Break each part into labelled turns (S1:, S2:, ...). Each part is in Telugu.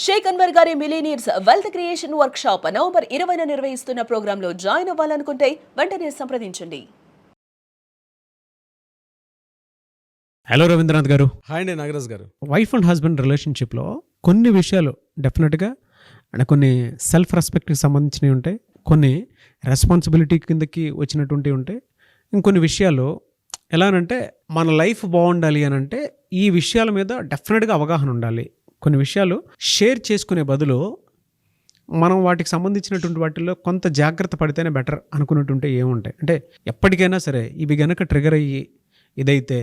S1: షేక్ అన్వర్ గారి millionaires wealth creation workshop November 20న నిర్వహిస్తున్న ప్రోగ్రాంలో జాయిన్ అవ్వాలనుకుంటే వెంటనే సంప్రదించండి.
S2: హలో రవీంద్రనాథ్ గారు.
S3: హాయ్ అండి నాగరాజ్ గారు.
S2: వైఫ్ అండ్ హస్బెండ్ రిలేషన్షిప్లో కొన్ని విషయాలు డెఫినెట్గా అంటే కొన్ని సెల్ఫ్ రెస్పెక్ట్కి సంబంధించినవి ఉంటాయి, కొన్ని రెస్పాన్సిబిలిటీ కిందకి వచ్చినటువంటి ఉంటాయి. ఇంకొన్ని విషయాలు ఎలానంటే మన లైఫ్ బాగుండాలి అని అంటే ఈ విషయాల మీద డెఫినెట్గా అవగాహన ఉండాలి. కొన్ని విషయాలు షేర్ చేసుకునే బదులు మనం వాటికి సంబంధించినటువంటి వాటిల్లో కొంత జాగ్రత్త పడితేనే బెటర్ అనుకున్నట్టుంటే ఏముంటాయి అంటే ఎప్పటికైనా సరే ఇవి గనక ట్రిగర్ అయ్యి ఇదైతే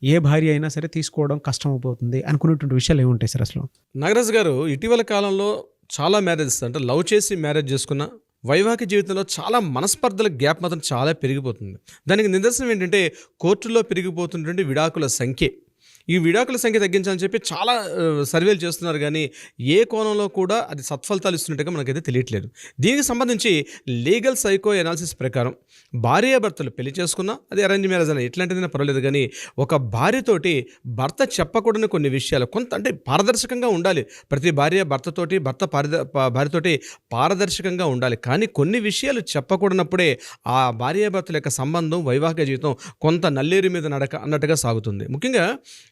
S2: ఏ భార్య అయినా సరే తీసుకోవడం కష్టం అయిపోతుంది అనుకున్నటువంటి విషయాలు ఏముంటాయి సార్ అసలు?
S3: నాగరాజ్ గారు, ఇటీవల కాలంలో చాలా మ్యారేజెస్ అంటే లవ్ చేసి మ్యారేజ్ చేసుకున్న వైవాహిక జీవితంలో చాలా మనస్పర్ధల గ్యాప్ మాత్రం చాలా పెరిగిపోతుంది. దానికి నిదర్శనం ఏంటంటే కోర్టుల్లో పెరిగిపోతున్నటువంటి విడాకుల సంఖ్య. ఈ విడాకుల సంఖ్య తగ్గించాలని చెప్పి చాలా సర్వేలు చేస్తున్నారు, కానీ ఏ కోణంలో కూడా అది సత్ఫలితాలు ఇస్తున్నట్టుగా మనకైతే తెలియట్లేదు. దీనికి సంబంధించి లీగల్ సైకో ఎనాలిసిస్ ప్రకారం భార్యాభర్తలు పెళ్లి చేసుకున్నా అది అరేంజ్ మ్యారేజ్ అని ఎట్లాంటిదైనా పర్వాలేదు, కానీ ఒక భార్యతోటి భర్త చెప్పకూడని కొన్ని విషయాలు కొంత అంటే పారదర్శకంగా ఉండాలి. ప్రతి భార్య భర్తతోటి భార్యతోటి పారదర్శకంగా ఉండాలి, కానీ కొన్ని విషయాలు చెప్పకూడనప్పుడే ఆ భార్యాభర్తల యొక్క సంబంధం వైవాహిక జీవితం కొంత నల్లేరు మీద నడక అన్నట్టుగా సాగుతుంది. ముఖ్యంగా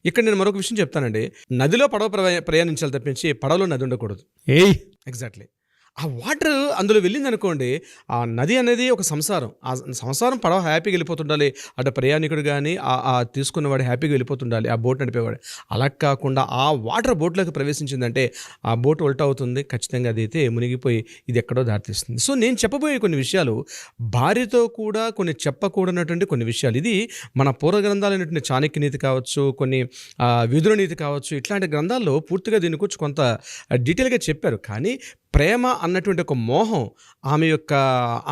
S3: ఇక్కడ నేను మరొక విషయం చెప్తానండి. నదిలో పడవ ప్రయాణించాలి తప్పించి పడవలో నది ఉండకూడదు. ఎగ్జాక్ట్లీ. ఆ వాటర్ అందులో వెళ్ళిందనుకోండి, ఆ నది అనేది ఒక సంసారం. ఆ సంసారం పడవ హ్యాపీగా వెళ్ళిపోతుండాలి, అటు ప్రయాణికుడు కానీ ఆ తీసుకున్నవాడు హ్యాపీగా వెళ్ళిపోతుండాలి, ఆ బోట్ నడిపేవాడు. అలా కాకుండా ఆ వాటర్ బోట్లోకి ప్రవేశించిందంటే ఆ బోట్ ఉల్టా అవుతుంది, ఖచ్చితంగా అది అయితే మునిగిపోయి ఇది ఎక్కడో దారితీస్తుంది. సో నేను చెప్పబోయే కొన్ని విషయాలు భార్యతో కూడా కొన్ని చెప్పకూడనటువంటి కొన్ని విషయాలు. ఇది మన పూర్వ గ్రంథాలైనటువంటి చాణక్య నీతి కావచ్చు, కొన్ని విదుర నీతి కావచ్చు, ఇట్లాంటి గ్రంథాల్లో పూర్తిగా దీని గురించి కొంత డీటెయిల్గా చెప్పారు. కానీ ప్రేమ అన్నటువంటి ఒక మోహం, ఆమె యొక్క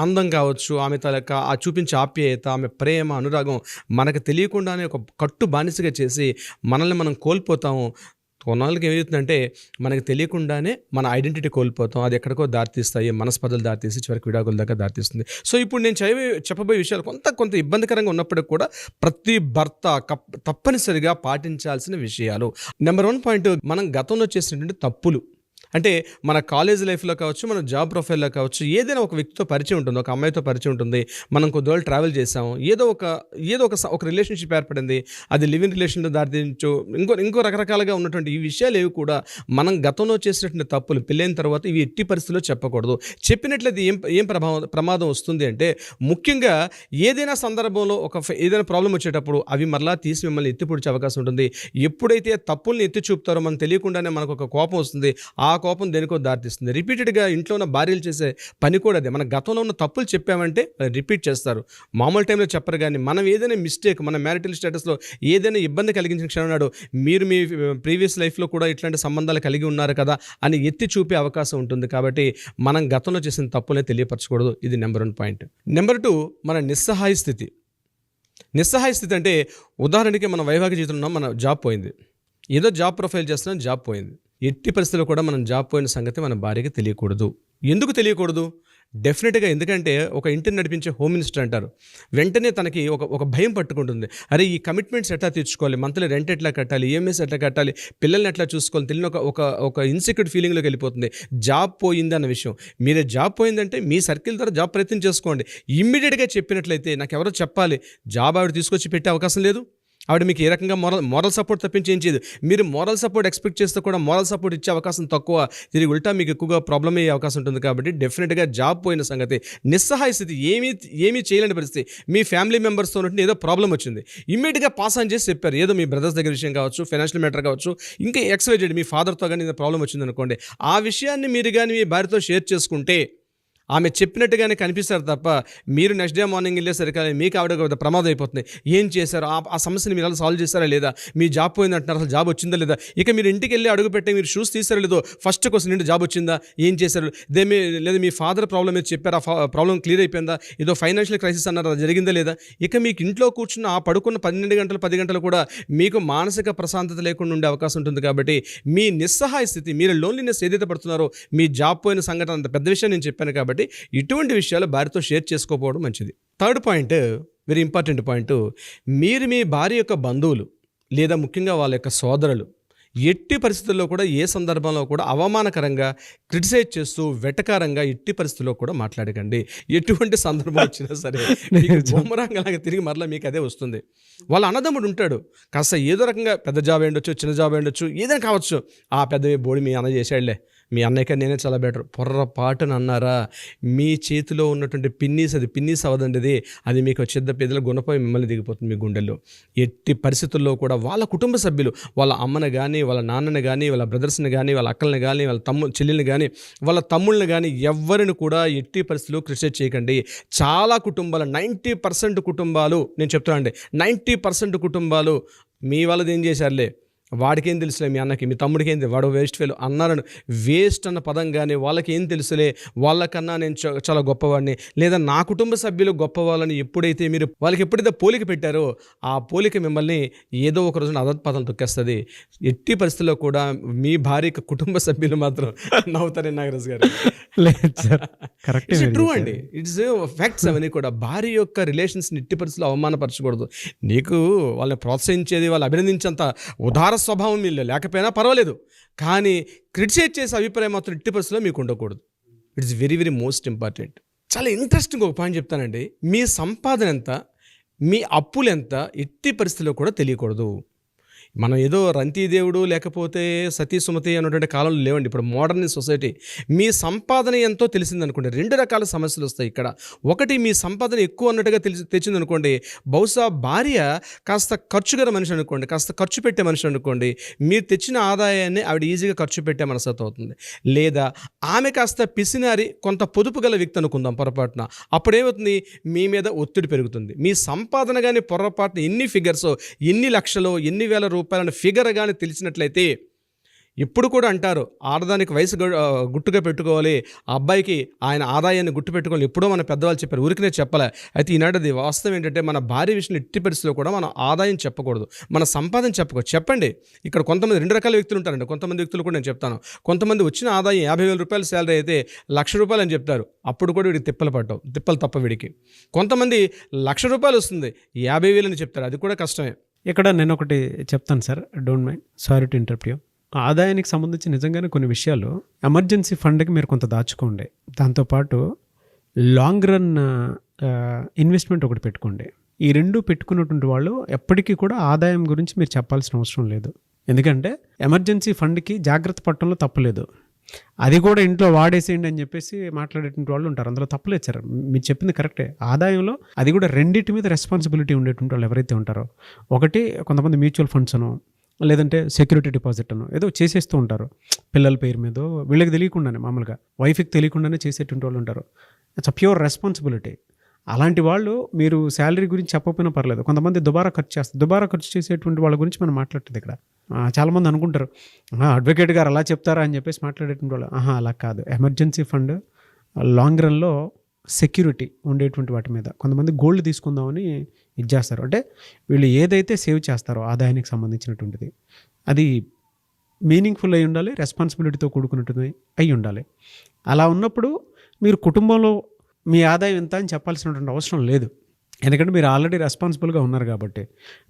S3: అందం కావచ్చు, ఆమె తలక ఆ చూపించే ఆప్యాయత, ఆమె ప్రేమ అనురాగం మనకు తెలియకుండానే ఒక కట్టు బానిసగా చేసి మనల్ని మనం కోల్పోతాము. కొన్నాళ్ళకి ఏమవుతుందంటే మనకు తెలియకుండానే మన ఐడెంటిటీ కోల్పోతాం. అది ఎక్కడికో దారితీస్తాయి, మనస్పర్ధలు దారితీసి చివరికి విడాకుల దాకా దారితీస్తుంది. సో ఇప్పుడు నేను చెప్పబోయే విషయాలు కొంత ఇబ్బందికరంగా ఉన్నప్పటికీ కూడా ప్రతి భర్త తప్పనిసరిగా పాటించాల్సిన విషయాలు. నెంబర్ 1 పాయింట్, మనం గతంలో చేసినటువంటి తప్పులు. అంటే మన కాలేజ్ లైఫ్లో కావచ్చు, మన జాబ్ ప్రొఫైల్లో కావచ్చు, ఏదైనా ఒక వ్యక్తితో పరిచయం ఉంటుంది, ఒక అమ్మాయితో పరిచయం ఉంటుంది, మనం కొద్ది రోజులు ట్రావెల్ చేసాము, ఏదో ఒక రిలేషన్షిప్ ఏర్పడింది, అది లివింగ్ రిలేషన్లో దారితీయచ్చు, ఇంకో రకరకాలుగా ఉన్నటువంటి ఈ విషయాలు ఏవి కూడా మనం గతంలో చేసినటువంటి తప్పులు పెళ్ళైన తర్వాత ఇవి ఎట్టి పరిస్థితుల్లో చెప్పకూడదు. చెప్పినట్లయితే ఏం ప్రమాదం వస్తుంది అంటే, ముఖ్యంగా ఏదైనా సందర్భంలో ఏదైనా ప్రాబ్లం వచ్చేటప్పుడు అవి మరలా తీసి మిమ్మల్ని ఎత్తి పొడిచే అవకాశం ఉంటుంది. ఎప్పుడైతే తప్పుల్ని ఎత్తి చూపుతారో మనం తెలియకుండానే మనకు ఒక కోపం వస్తుంది, ఆ కోపం దేనికో దారితీస్తుంది. రిపీటెడ్గా ఇంట్లో ఉన్న భార్యలు చేసే పని కూడా అదే. మన గతంలో ఉన్న తప్పులు చెప్పామంటే రిపీట్ చేస్తారు. మామూలు టైంలో చెప్పరు, కానీ మనం ఏదైనా మిస్టేక్, మన మ్యారిటల్ స్టేటస్లో ఏదైనా ఇబ్బంది కలిగించిన క్షణం నాడు మీరు మీ ప్రీవియస్ లైఫ్లో కూడా ఇట్లాంటి సంబంధాలు కలిగి ఉన్నారు కదా అని ఎత్తి చూపే అవకాశం ఉంటుంది. కాబట్టి మనం గతంలో చేసిన తప్పులే తెలియపరచకూడదు. ఇది నెంబర్ 1 పాయింట్. నెంబర్ 2, మన నిస్సహాయ స్థితి. నిస్సహాయ స్థితి అంటే ఉదాహరణకి మన వైవాహిక జీవితంలో ఉన్నాం, మన జాబ్ పోయింది, ఏదో జాబ్ ప్రొఫైల్ చేస్తున్నాం, జాబ్ పోయింది. ఎట్టి పరిస్థితుల్లో కూడా మనం జాబ్ పోయిన సంగతి మన భార్యకి తెలియకూడదు. ఎందుకు తెలియకూడదు? డెఫినెట్గా ఎందుకంటే ఒక ఇంటిని నడిపించే హోమ్ మినిస్టర్ అంటారు. వెంటనే తనకి ఒక భయం పట్టుకుంటుంది. అరే ఈ కమిట్మెంట్స్ ఎట్లా తీర్చుకోవాలి, మంత్లీ రెంట్ ఎట్లా కట్టాలి, ఈఎంఐస్ ఎట్లా కట్టాలి, పిల్లల్ని ఎట్లా చూసుకోవాలి తెలియని ఒక ఇన్సెక్యూర్ ఫీలింగ్లోకి వెళ్ళిపోతుంది. జాబ్ పోయింది అన్న విషయం. మీరే జాబ్ పోయిందంటే మీ సర్కిల్ ద్వారా జాబ్ ప్రయత్నం చేసుకోండి. ఇమ్మీడియట్గా చెప్పినట్లయితే నాకు ఎవరో చెప్పాలి, జాబ్ ఆవిడ తీసుకొచ్చి పెట్టే అవకాశం లేదు. ఆవిడ మీకు ఏ రకంగా మోరల్ సపోర్ట్ తప్పించి ఏం చేయదు. మీరు మోరల్ సపోర్ట్ ఎక్స్పెక్ట్ చేస్తే కూడా మోరల్ సపోర్ట్ ఇచ్చే అవకాశం తక్కువ, తిరిగి ఉల్టా మీకు ఎక్కువగా ప్రాబ్లం అయ్యే అవకాశం ఉంటుంది. కాబట్టి డెఫినెట్గా జాబ్ పోయిన సంగతి, నిస్సహాయ స్థితి, ఏమీ చేయలేని పరిస్థితి, మీ ఫ్యామిలీ మెంబర్స్తో ఉన్నట్టు ఏదో ప్రాబ్లం వచ్చింది, ఇమ్మీడియట్గా పాస్ ఆన్ చేసి చెప్పారు. ఏదో మీ బ్రదర్స్ దగ్గర విషయం కావచ్చు, ఫైనాన్షియల్ మ్యాటర్ కావచ్చు, ఇంకా XYZ మీ ఫాదర్తో కానీ ఏదో ప్రాబ్లం వచ్చింది అనుకోండి, ఆ విషయాన్ని మీరు కానీ మీ భార్యతో షేర్ చేసుకుంటే ఆమె చెప్పినట్టుగానే కనిపిస్తారు తప్ప మీరు నెక్స్ట్ డే మార్నింగ్ వెళ్ళేసరికి మీకు ఆవిడ ప్రమాదం అయిపోతుంది. ఏం చేశారు, ఆ సమస్యని మీరు అలా సాల్వ్ చేస్తారా లేదా, మీ జాబ్ పోయిందంటున్నారు, అసలు జాబ్ వచ్చిందా లేదా, ఇక మీరు ఇంటికి వెళ్ళి అడుగు పెట్టి మీరు షూస్ తీసారో లేదో ఫస్ట్ క్వశ్చన్ ఏంటి, జాబ్ వచ్చిందా, ఏం చేశారు, లేదా మీ ఫాదర్ ప్రాబ్లం ఏదో చెప్పారు, ఆ ప్రాబ్లం క్లియర్ అయిపోయిందా, ఏదో ఫైనాన్షియల్ క్రైసిస్ అన్నారు, అది జరిగిందా లేదా. ఇక మీకు ఇంట్లో కూర్చున్న ఆ పడుకున్న 12 గంటలు 10 గంటలు కూడా మీకు మానసిక ప్రశాంతత లేకుండా ఉండే అవకాశం ఉంటుంది. కాబట్టి మీ నిస్సహాయ స్థితి, మీరు లోన్లీనెస్ ఏదైతే పడుతున్నారో, మీ జాబ్ పోయిన సంఘటన అంత పెద్ద విషయం నేను చెప్పాను. కాబట్టి ఇటువంటి విషయాలు భార్యతో షేర్ చేసుకోకపోవడం మంచిది. 3rd point, very important point, మీరు మీ భార్య యొక్క బంధువులు లేదా ముఖ్యంగా వాళ్ళ యొక్క సోదరులు ఎట్టి పరిస్థితుల్లో కూడా ఏ సందర్భంలో కూడా అవమానకరంగా క్రిటిసైజ్ చేస్తూ వెటకారంగా ఎట్టి పరిస్థితుల్లో కూడా మాట్లాడకండి. ఎటువంటి సందర్భం వచ్చినా సరే మీకు బూమరాంగలాగా తిరిగి మరలా మీకు అదే వస్తుంది. వాళ్ళ అన్నదమ్ముడు ఉంటాడు, కాస్త ఏదో రకంగా పెద్ద జాబ్ ఉండొచ్చు, చిన్న జాబ్ ఉండొచ్చు, ఏదైనా కావచ్చు. ఆ పెద్ద బోడి మీ అన్న చేసాడులే, మీ అన్నయ్య నేనే చాలా బెటర్, పొర్రపాటున అన్నారా మీ చేతిలో ఉన్నటువంటి పిన్నీస్, అది పిన్నీస్ అవ్వదండి, అది మీకు చిద్ద పెద్దలు గుణపోయి మిమ్మల్ని దిగిపోతుంది మీ గుండెల్లో. ఎట్టి పరిస్థితుల్లో కూడా వాళ్ళ కుటుంబ సభ్యులు, వాళ్ళ అమ్మని కానీ, వాళ్ళ నాన్నని కానీ, వాళ్ళ బ్రదర్స్ని కానీ, వాళ్ళ అక్కల్ని కానీ, వాళ్ళ చెల్లెల్ని కానీ, వాళ్ళ తమ్ముళ్ళని కానీ ఎవరిని కూడా ఎట్టి పరిస్థితుల్లో క్రిటిసైజ్ చేయకండి. చాలా కుటుంబాలు, 90% కుటుంబాలు, నేను చెప్తాను అండి, 90% కుటుంబాలు మీ వాళ్ళది ఏం చేశారులే, వాడికేం తెలుసులే, మీ అన్నకి, మీ తమ్ముడికి ఏంది, వాడు వేస్ట్ ఫెలో అన్నారని, వేస్ట్ అన్న పదం కానీ వాళ్ళకి ఏం తెలుసులే, వాళ్ళకన్నా నేను చాలా గొప్పవాడిని, లేదా నా కుటుంబ సభ్యులు గొప్పవాళ్ళని ఎప్పుడైతే మీరు వాళ్ళకి ఎప్పుడైతే పోలిక పెట్టారో ఆ పోలిక మిమ్మల్ని ఏదో ఒక రోజున అధపతలు తొక్కేస్తుంది. ఎట్టి పరిస్థితుల్లో కూడా మీ భార్య కుటుంబ సభ్యులు మాత్రం నవ్వుతారని నాగరాజు గారు. ట్రూ అండి, ఇట్స్ ఫ్యాక్ట్స్. అవన్నీ కూడా భార్య యొక్క రిలేషన్స్ని ఎట్టి పరిస్థితుల్లో అవమానపరచకూడదు. నీకు వాళ్ళని ప్రోత్సహించేది, వాళ్ళు అభినందించేంత ఉదార స్వభావం వీళ్ళు లేకపోయినా పర్వాలేదు, కానీ క్రిటిసైజ్ చేసే అభిప్రాయం మాత్రం ఎట్టి పరిస్థితుల్లో మీకు ఉండకూడదు. It's very very most important. చాలా ఇంట్రెస్టింగ్ ఒక పాయింట్ చెప్తానండి. మీ సంపాదన ఎంత, మీ అప్పులు ఎంత ఎట్టి పరిస్థితుల్లో కూడా తెలియకూడదు. మనం ఏదో రంతీదేవుడు లేకపోతే సతీ సుమతి అన్నటువంటి కాలంలో లేవండి. ఇప్పుడు మోడర్న్ సొసైటీ. మీ సంపాదన ఎంతో తెలిసిందనుకోండి, 2 రకాల సమస్యలు వస్తాయి ఇక్కడ. ఒకటి, మీ సంపాదన ఎక్కువ అన్నట్టుగా తెచ్చిందనుకోండి, బహుశా భార్య కాస్త ఖర్చుగల మనిషి అనుకోండి, కాస్త ఖర్చు పెట్టే మనిషి అనుకోండి, మీరు తెచ్చిన ఆదాయాన్ని ఆవిడ ఈజీగా ఖర్చు పెట్టే మనస్తత్వం అవుతుంది. లేదా ఆమె కాస్త పిసినారి, కొంత పొదుపు గల వ్యక్తి అనుకుందాం పొరపాటున, అప్పుడేమవుతుంది, మీ మీద ఒత్తిడి పెరుగుతుంది. మీ సంపాదన కానీ పొరపాటున ఎన్ని ఫిగర్స్, ఎన్ని లక్షలు, ఎన్ని వేల రూపాయలను ఫిగర్ కానీ తెలిసినట్లయితే, ఇప్పుడు కూడా అంటారు ఆడదానికి వయసు గుట్టుగా పెట్టుకోవాలి, ఆ అబ్బాయికి ఆయన ఆదాయాన్ని గుర్తు పెట్టుకోవాలి. ఎప్పుడో మన పెద్దవాళ్ళు చెప్పారు, ఊరికనే చెప్పలే. అయితే ఈనాటిది వాస్తవం ఏంటంటే, మన భార్య విషయంలో ఎట్టి పరిస్థితుల్లో కూడా మన ఆదాయం చెప్పకూడదు, మన సంపాదన చెప్పకూడదు. చెప్పండి, ఇక్కడ కొంతమంది 2 రకాల వ్యక్తులు ఉంటారండి. కొంతమంది వ్యక్తులు కూడా నేను చెప్తాను, కొంతమంది వచ్చిన ఆదాయం 50,000 రూపాయల శాలరీ అయితే ₹1,00,000 అని చెప్తారు. అప్పుడు కూడా వీడికి తిప్పలు తప్ప వీడికి. కొంతమంది ₹1,00,000 వస్తుంది, 50,000 అని చెప్తారు, అది కూడా కష్టమే.
S2: ఇక్కడ నేను ఒకటి చెప్తాను sir, don't mind, sorry to interrupt you. ఆదాయానికి సంబంధించి నిజంగానే కొన్ని విషయాలు ఎమర్జెన్సీ ఫండ్కి మీరు కొంత దాచుకోండి. దాంతోపాటు లాంగ్ రన్ ఇన్వెస్ట్మెంట్ ఒకటి పెట్టుకోండి. ఈ 2 పెట్టుకున్నటువంటి వాళ్ళు ఎప్పటికీ కూడా ఆదాయం గురించి మీరు చెప్పాల్సిన అవసరం లేదు. ఎందుకంటే ఎమర్జెన్సీ ఫండ్కి జాగ్రత్త పడటంలో తప్పులేదు. అది కూడా ఇంట్లో వాడేసేయండి అని చెప్పేసి మాట్లాడేటువంటి వాళ్ళు ఉంటారు, అందులో తప్పులేదు సార్, మీరు చెప్పింది కరెక్టే. ఆదాయంలో అది కూడా రెండింటి మీద రెస్పాన్సిబిలిటీ ఉండేటువంటి వాళ్ళు ఎవరైతే ఉంటారో, ఒకటి కొంతమంది మ్యూచువల్ ఫండ్స్ అను, లేదంటే సెక్యూరిటీ డిపాజిట్ అను ఏదో చేసేస్తూ ఉంటారు పిల్లల పేరు మీద, వీళ్ళకి తెలియకుండానే, మామూలుగా వైఫ్కి తెలియకుండానే చేసేటువంటి వాళ్ళు ఉంటారు. It's a pure responsibility. అలాంటి వాళ్ళు మీరు శాలరీ గురించి చెప్పకపోయినా పర్లేదు. కొంతమంది దుబారా ఖర్చు చేసేటువంటి వాళ్ళ గురించి మనం మాట్లాడుతుంది ఇక్కడ. చాలామంది అనుకుంటారు అడ్వకేట్ గారు అలా చెప్తారా అని చెప్పేసి మాట్లాడేటువంటి వాళ్ళు. అలా కాదు. ఎమర్జెన్సీ ఫండ్ లాంగ్ రన్లో సెక్యూరిటీ ఉండేటువంటి వాటి మీద కొంతమంది గోల్డ్ తీసుకుందామని ఇది చేస్తారు. అంటే వీళ్ళు ఏదైతే సేవ్ చేస్తారో ఆదాయానికి సంబంధించినటువంటిది, అది మీనింగ్ఫుల్ అయి ఉండాలి, రెస్పాన్సిబిలిటీతో కూడుకున్నట్టుగా అయి ఉండాలి. అలా ఉన్నప్పుడు మీరు కుటుంబంలో మీ ఆదాయం ఎంత అని చెప్పాల్సినటువంటి అవసరం లేదు. ఎందుకంటే మీరు ఆల్రెడీ రెస్పాన్సిబుల్గా ఉన్నారు కాబట్టి.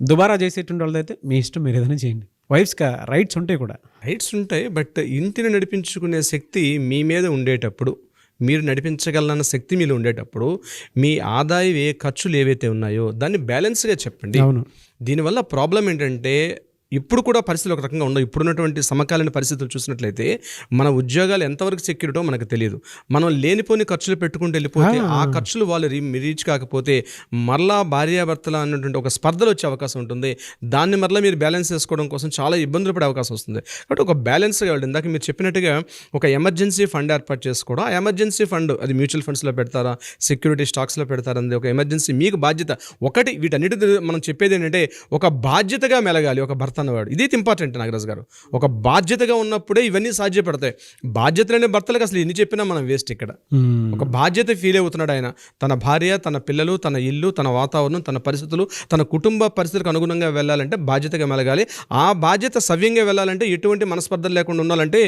S2: దుబారా చేసేటువంటి వాళ్ళదైతే మీ ఇష్టం, మీరు ఏదైనా చేయండి. వైఫ్స్కి రైట్స్ ఉంటాయి కూడా,
S3: రైట్స్ ఉంటాయి. బట్ ఇంటిని నడిపించుకునే శక్తి మీ మీద ఉండేటప్పుడు, మీరు నడిపించగలన్న శక్తి మీలో ఉండేటప్పుడు, మీ ఆదాయం ఏ ఖర్చులు ఏవైతే ఉన్నాయో దాన్ని బ్యాలెన్స్గా చెప్పండి.
S2: అవును.
S3: దీనివల్ల ప్రాబ్లం ఏంటంటే, ఇప్పుడు కూడా పరిస్థితులు ఒక రకంగా ఉండవు. ఇప్పుడున్నటువంటి సమకాలీన పరిస్థితులు చూసినట్లయితే మన ఉద్యోగాలు ఎంతవరకు సెక్యూరిటో మనకు తెలియదు. మనం లేనిపోని ఖర్చులు పెట్టుకుంటూ వెళ్ళిపోతే ఆ ఖర్చులు వాళ్ళు రీచ్ కాకపోతే మరలా భార్యాభర్తల అన్నటువంటి ఒక స్పర్ధలు వచ్చే అవకాశం ఉంటుంది. దాన్ని మరలా మీరు బ్యాలెన్స్ చేసుకోవడం కోసం చాలా ఇబ్బందులు పడే అవకాశం వస్తుంది. కాబట్టి ఒక బ్యాలెన్స్గా వెళ్ళండి. ఇందాక మీరు చెప్పినట్టుగా ఒక ఎమర్జెన్సీ ఫండ్ ఏర్పాటు చేసుకోవడం, ఆ ఎమర్జెన్సీ ఫండ్ అది మ్యూచువల్ ఫండ్స్లో పెడతారా, సెక్యూరిటీ స్టాక్స్లో పెడతారన్నది ఒక ఎమర్జెన్సీ మీకు బాధ్యత. ఒకటి, వీటన్నిటి మనం చెప్పేది ఏంటంటే, ఒక బాధ్యతగా మెలగాలి ఒక భర్త అన్నవాడు. ఇది ఇంపార్టెంట్ నాగరాజు గారు. ఒక బాధ్యతగా ఉన్నప్పుడే ఇవన్నీ సాధ్యపడతాయి. బాధ్యత లేని భర్తలకు అసలు ఎన్ని చెప్పినా మనం వేస్ట్. ఇక్కడ ఒక బాధ్యత ఫీల్ అవుతున్నాడు ఆయన, తన భార్య, తన పిల్లలు, తన ఇల్లు, తన వాతావరణం, తన పరిస్థితులు, తన కుటుంబ పరిస్థితులకు అనుగుణంగా వెళ్ళాలంటే బాధ్యతగా మెలగాలి. ఆ బాధ్యత సవ్యంగా వెళ్ళాలంటే, ఎటువంటి మనస్పర్ధలు లేకుండా ఉండాలంటే,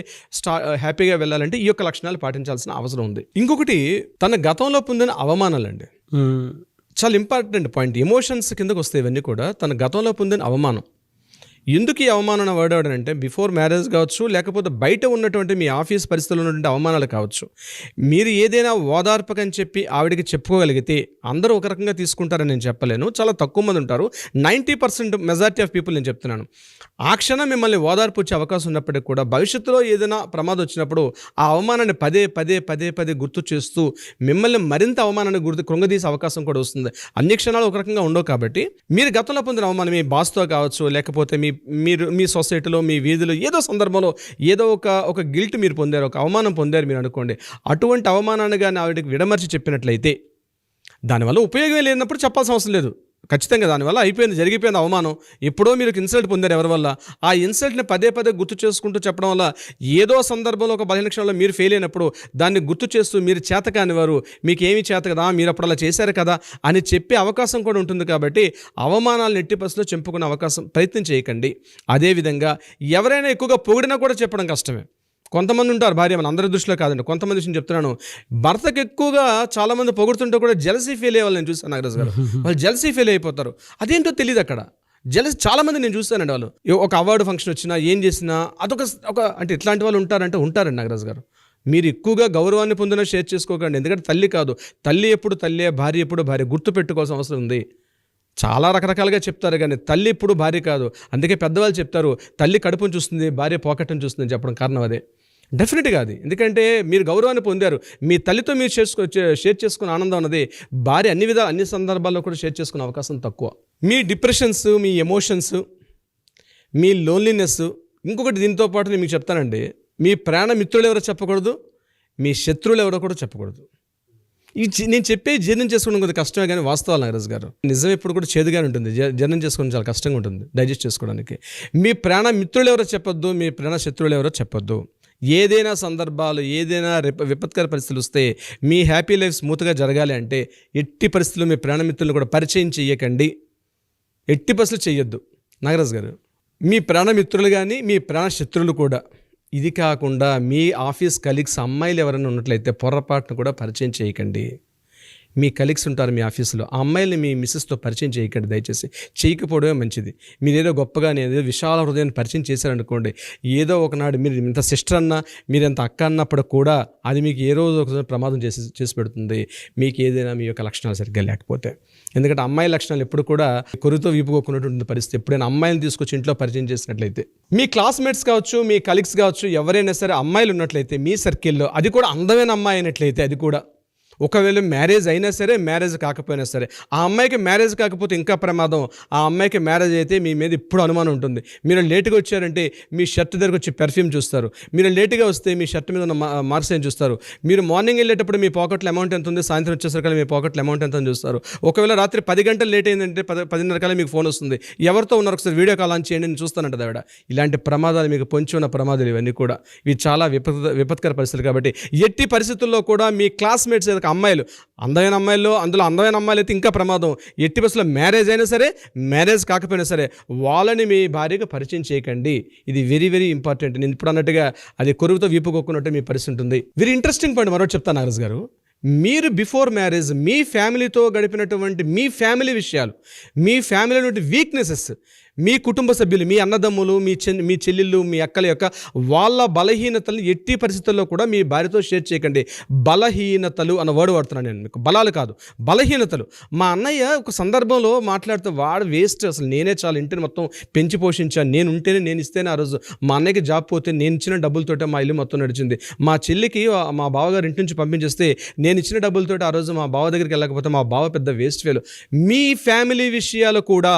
S3: హ్యాపీగా వెళ్ళాలంటే ఈ యొక్క లక్షణాలు పాటించాల్సిన అవసరం ఉంది. ఇంకొకటి, తన గతంలో పొందిన అవమానాలండి, చాలా ఇంపార్టెంట్ పాయింట్. ఎమోషన్స్ కిందకు వస్తాయి ఇవన్నీ కూడా. తన గతంలో పొందిన అవమానం, ఎందుకు ఈ అవమానం వాడాడంటే బిఫోర్ మ్యారేజ్ కావచ్చు, లేకపోతే బయట ఉన్నటువంటి మీ ఆఫీస్ పరిస్థితుల్లో ఉన్నటువంటి అవమానాలు కావచ్చు, మీరు ఏదైనా ఓదార్పకని చెప్పి ఆవిడకి చెప్పుకోగలిగితే అందరూ ఒక రకంగా తీసుకుంటారని నేను చెప్పలేను, చాలా తక్కువ మంది ఉంటారు. 90% మెజారిటీ ఆఫ్ పీపుల్ నేను చెప్తున్నాను. ఆ క్షణం మిమ్మల్ని ఓదార్పు వచ్చే అవకాశం ఉన్నప్పటికీ కూడా భవిష్యత్తులో ఏదైనా ప్రమాదం వచ్చినప్పుడు ఆ అవమానాన్ని పదే పదే పదే పదే గుర్తు చేస్తూ మిమ్మల్ని మరింత అవమానాన్ని కృంగదీసే అవకాశం కూడా వస్తుంది. అన్ని క్షణాలు ఒక రకంగా ఉండవు కాబట్టి మీరు గతంలో పొందిన అవమానం మీ బాస్తో కావచ్చు, లేకపోతే మీ సొసైటీలో మీ వీధిలో ఏదో సందర్భంలో ఏదో ఒక గిల్ట్ మీరు పొందారు, ఒక అవమానం పొందారు మీరు అనుకోండి. అటువంటి అవమానాన్ని కానీ ఆవిడకి విడమర్చి చెప్పినట్లయితే దానివల్ల ఉపయోగం లేనప్పుడు చెప్పాల్సిన అవసరం లేదు. ఖచ్చితంగా దానివల్ల అయిపోయింది, జరిగిపోయింది అవమానం. ఎప్పుడో మీరు ఇన్సల్ట్ పొందారు ఎవరి వల్ల, ఆ ఇన్సల్ట్ని పదే పదే గుర్తు చేసుకుంటూ చెప్పడం వల్ల ఏదో సందర్భంలో ఒక 15 నిమిషాల్లో మీరు ఫెయిల్ అయినప్పుడు దాన్ని గుర్తు చేస్తూ మీరు చేత కానివారు, మీకు ఏమీ చేత కదా, మీరు అప్పుడు అలా చేశారు కదా అని చెప్పే అవకాశం కూడా ఉంటుంది. కాబట్టి అవమానాలను ఎట్టి పరిస్థితుల్లో చెప్పుకునే అవకాశం ప్రయత్నం చేయకండి. అదేవిధంగా ఎవరైనా ఎక్కువగా పొగిడినా కూడా చెప్పడం కష్టమే. కొంతమంది ఉంటారు భార్య, మన అందరి దృష్టిలో కాదండి, కొంతమంది విషయం చెప్తున్నాను. భర్తకు ఎక్కువగా చాలామంది పొగుడుతుంటే కూడా జెలసీ ఫీల్ అయ్యే వాళ్ళు నేను చూసాను నాగరాజు గారు. వాళ్ళు జెలసీ ఫీల్ అయిపోతారు, అదేంటో తెలియదు అక్కడ. జెలసీ చాలామంది నేను చూస్తానండి. వాళ్ళు ఒక అవార్డు ఫంక్షన్ వచ్చినా ఏం చేసినా అదొక అంటే ఇట్లాంటి వాళ్ళు ఉంటారండి నాగరాజు గారు. మీరు ఎక్కువగా గౌరవాన్ని పొందినా షేర్ చేసుకోకండి. ఎందుకంటే తల్లి కాదు, తల్లి ఎప్పుడు తల్లి, భార్య ఎప్పుడు భార్య, గుర్తు పెట్టుకోవాల్సిన అవసరం ఉంది. చాలా రకరకాలుగా చెప్తారు కానీ తల్లి ఇప్పుడు భార్య కాదు. అందుకే పెద్దవాళ్ళు చెప్తారు తల్లి కడుపును చూస్తుంది, భార్య పాకెట్ని చూస్తుంది చెప్పడం కారణం అదే. డెఫినెట్గా అది. ఎందుకంటే మీరు గౌరవాన్ని పొందారు, మీ తల్లితో మీరు షేర్ చేసుకున్న ఆనందం అన్నది భార్య అన్ని సందర్భాల్లో కూడా షేర్ చేసుకునే అవకాశం తక్కువ. మీ డిప్రెషన్స్, మీ ఎమోషన్స్, మీ లోన్లీనెస్, ఇంకొకటి దీంతో పాటు నేను మీకు చెప్తానండి, మీ ప్రాణ మిత్రులు ఎవరో చెప్పకూడదు, మీ శత్రువులు ఎవరో కూడా చెప్పకూడదు. నేను చెప్పే జీర్ణం చేసుకోవడం కొద్దిగా కష్టమే కానీ వాస్తవాలు నాగరాజు గారు. నిజం ఎప్పుడు కూడా చేదుగానే ఉంటుంది, జీర్ణం చేసుకోవడం చాలా కష్టంగా ఉంటుంది, డైజెస్ట్ చేసుకోవడానికి. మీ ప్రాణ మిత్రులు ఎవరో చెప్పొద్దు, మీ ప్రాణ శత్రువులు ఎవరో చెప్పొద్దు. ఏదైనా సందర్భాలు, ఏదైనా విపత్కర పరిస్థితులు వస్తే మీ హ్యాపీ లైఫ్ స్మూత్గా జరగాలి అంటే ఎట్టి పరిస్థితుల్లో మీ ప్రాణమిత్రులను కూడా పరిచయం చేయకండి, ఎట్టి పరిస్థితులు చేయొద్దు నాగరాజు గారు. మీ ప్రాణమిత్రులు కానీ మీ ప్రాణ శత్రువులు కూడా. ఇది కాకుండా మీ ఆఫీస్ కలీగ్స్ అమ్మాయిలు ఎవరైనా ఉన్నట్లయితే పొరపాటును కూడా పరిచయం చేయకండి. మీ కలీగ్స్ ఉంటారు మీ ఆఫీసులో, ఆ అమ్మాయిల్ని మీ మిస్సెస్తో పరిచయం చేయకండి దయచేసి. చేయకపోవడమే మంచిది. మీరు ఏదో గొప్పగా ఏదో విశాల హృదయాన్ని పరిచయం చేశారనుకోండి, ఏదో ఒకనాడు మీరు ఎంత సిస్టర్ అన్నా, మీరు ఎంత అక్క అన్నప్పుడు కూడా అది మీకు ఏ రోజు ఒకసారి ప్రమాదం చేసి పెడుతుంది, మీకు ఏదైనా మీ యొక్క లక్షణాలు సరిగ్గా లేకపోతే. ఎందుకంటే అమ్మాయి లక్షణాలు ఎప్పుడు కూడా కొరుతో వీపుకోకున్నటువంటి పరిస్థితి. ఎప్పుడైనా అమ్మాయిని తీసుకొచ్చి ఇంట్లో పరిచయం చేసినట్లయితే, మీ క్లాస్మేట్స్ కావచ్చు, మీ కలీగ్స్ కావచ్చు, ఎవరైనా సరే అమ్మాయిలు ఉన్నట్లయితే మీ సర్కిల్లో, అది కూడా అందమైన అమ్మాయి అయినట్లయితే, అది కూడా ఒకవేళ మ్యారేజ్ అయినా సరే, మ్యారేజ్ కాకపోయినా సరే, ఆ అమ్మాయికి మ్యారేజ్ కాకపోతే ఇంకా ప్రమాదం. ఆ అమ్మాయికి మ్యారేజ్ అయితే మీ మీద ఇప్పుడు అనుమానం ఉంటుంది. మీరు లేటుగా వచ్చారంటే మీ షర్ట్ దగ్గరకు వచ్చి పెర్ఫ్యూమ్ చూస్తారు, మీరు లేటుగా వస్తే మీ షర్ట్ మీద ఉన్న మార్క్స్ ఏం చూస్తారు, మీరు మార్నింగ్ వెళ్ళేటప్పుడు మీ పాకెట్లో అమౌంట్ ఎంత ఉంది, సాయంత్రం వచ్చేసరికి మీ పాకెట్లో అమౌంట్ ఎంత అని చూస్తారు. ఒకవేళ రాత్రి 10 గంటలు లేట్ అయిందంటే 10:30 కల్లా మీకు ఫోన్ వస్తుంది, ఎవరితో ఉన్నారు ఒకసారి వీడియో కాల్ ఆన్ చేయండి, నేను చూస్తానంటది ఆవిడ. ఇలాంటి ప్రమాదాలు, మీకు పొంచి ఉన్న ప్రమాదాలు ఇవన్నీ కూడా, ఇవి చాలా విపత్కర పరిస్థితులు. కాబట్టి ఎట్టి పరిస్థితుల్లో కూడా మీ క్లాస్మేట్స్ అమ్మాయిలు, అందమైన అమ్మాయిలు, అందులో అందమైన అమ్మాయిలు అయితే ఇంకా ప్రమాదం. ఎట్టి బస్సులో మ్యారేజ్ అయినా సరే, మ్యారేజ్ కాకపోయినా సరే, వాళ్ళని మీ భార్యకు పరిచయం చేయకండి. ఇది వెరీ వెరీ ఇంపార్టెంట్. నేను ఇప్పుడు అన్నట్టుగా అది కొరువుతో వీపుకోకున్నట్టు మీ పరిస్థితి ఉంటుంది. వెరీ ఇంట్రెస్టింగ్ పాయింట్ మరొకటి చెప్తాను నాగరాజు గారు. మీరు బిఫోర్ మ్యారేజ్ మీ ఫ్యామిలీతో గడిపినటువంటి మీ ఫ్యామిలీ విషయాలు, మీ ఫ్యామిలీ వీక్నెసెస్, మీ కుటుంబ సభ్యులు, మీ అన్నదమ్ములు, మీ చెల్లెళ్ళు, మీ అక్కల యొక్క వాళ్ళ బలహీనతలు ఎట్టి పరిస్థితుల్లో కూడా మీ భార్యతో షేర్ చేయకండి. బలహీనతలు అన్న వర్డ్ వాడుతున్నాను నేను, మీకు బలాలు కాదు, బలహీనతలు. మా అన్నయ్య ఒక సందర్భంలో మాట్లాడుతూ, వాడు వేస్ట్, అసలు నేనే చాలా ఇంటిని మొత్తం పెంచి పోషించాను, నేను ఉంటేనే, నేను ఇస్తేనే ఆ రోజు మా అన్నయ్యకి జాబ్ పోతే నేను ఇచ్చిన డబ్బులతోటే మా ఇల్లు మొత్తం నడిచింది. మా చెల్లికి మా బావగారు ఇంటి నుంచి పంపించేస్తే నేను ఇచ్చిన డబ్బులతో ఆ రోజు మా బావ దగ్గరికి వెళ్ళకపోతే మా బావ పెద్ద వేస్ట్ ఫెలో. మీ ఫ్యామిలీ విషయాలు కూడా,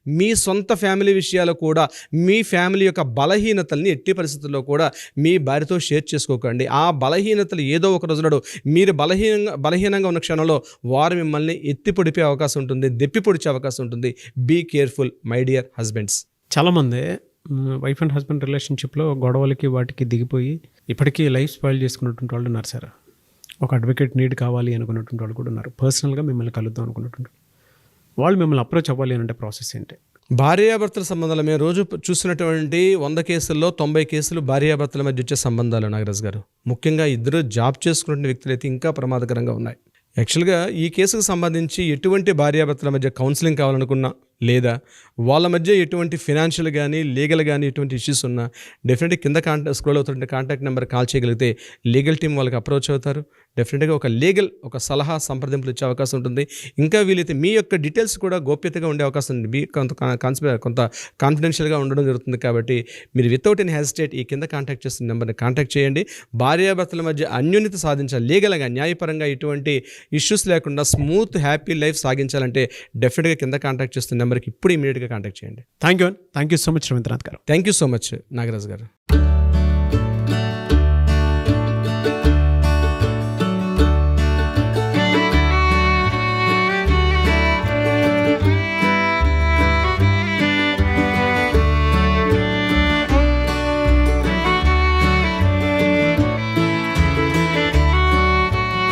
S3: మీ సొంత ఫ్యామిలీ విషయాలు కూడా, మీ ఫ్యామిలీ యొక్క బలహీనతల్ని ఎట్టి పరిస్థితుల్లో కూడా మీ భార్యతో షేర్ చేసుకోకండి. ఆ బలహీనతలు ఏదో ఒక రోజునాడు మీరు బలహీనంగా ఉన్న క్షణంలో వారు మిమ్మల్ని ఎత్తి పొడిపే అవకాశం ఉంటుంది, దెప్పి పొడిచే అవకాశం ఉంటుంది. Be careful my dear husbands.
S2: చాలామంది వైఫ్ అండ్ హస్బెండ్ రిలేషన్షిప్లో గొడవలకి వాటికి దిగిపోయి ఇప్పటికీ లైఫ్ స్పాయిల్ చేసుకున్నటువంటి వాళ్ళు ఉన్నారు సార్. ఒక అడ్వకేట్ నీడ్ కావాలి అనుకున్నటువంటి వాళ్ళు కూడా ఉన్నారు. పర్సనల్గా మిమ్మల్ని కలుద్దాం అనుకున్నటువంటి వాళ్ళు మిమ్మల్ని అప్రోచ్ అవ్వాలి అంటే ప్రాసెస్ ఏంటి?
S3: భార్యాభర్తల సంబంధాలు మేము రోజు చూసినటువంటి 100 కేసుల్లో 90 కేసులు భార్యాభర్తల మధ్య వచ్చే సంబంధాలు నాగరాజు గారు. ముఖ్యంగా ఇద్దరు జాబ్ చేసుకునే వ్యక్తులు అయితే ఇంకా ప్రమాదకరంగా ఉన్నాయి. యాక్చువల్గా ఈ కేసుకు సంబంధించి ఎటువంటి భార్యాభర్తల మధ్య కౌన్సిలింగ్ కావాలనుకున్నా, లేదా వాళ్ళ మధ్య ఎటువంటి ఫినాన్షియల్ కానీ లీగల్ కానీ ఎటువంటి ఇష్యూస్ ఉన్నా డెఫినెట్గా కింద స్క్రోల్ అవుతుంటే కాంటాక్ట్ నెంబర్ కాల్ చేయగలిగితే లీగల్ టీం వాళ్ళకి అప్రోచ్ అవుతారు. డెఫినెట్గా ఒక సలహా సంప్రదింపులు ఇచ్చే అవకాశం ఉంటుంది. ఇంకా వీలైతే మీ యొక్క డీటెయిల్స్ కూడా గోప్యతగా ఉండే అవకాశం ఉంది. మీ కొంత కాన్ఫిడెన్షియల్గా ఉండడం జరుగుతుంది. కాబట్టి మీరు వితౌట్ ఎన్ హెసిటేట్ ఈ కింద కాంటాక్ట్ చేస్తున్న నెంబర్ని కాంటాక్ట్ చేయండి. భార్యాభర్తల మధ్య అన్యోన్యత సాధించాలి, లీగల్గా న్యాయపరంగా ఎటువంటి ఇష్యూస్ లేకుండా స్మూత్ హ్యాపీ లైఫ్ సాగించాలంటే డెఫినెట్గా కింద కాంటాక్ట్ చేస్తున్న నెంబర్కి ఇప్పుడు ఇమీడియట్గా కాంటాక్ట్ చేయండి.
S2: Thank you so much Ravindranath గారు.
S3: Thank you so much Nagaraj గారు.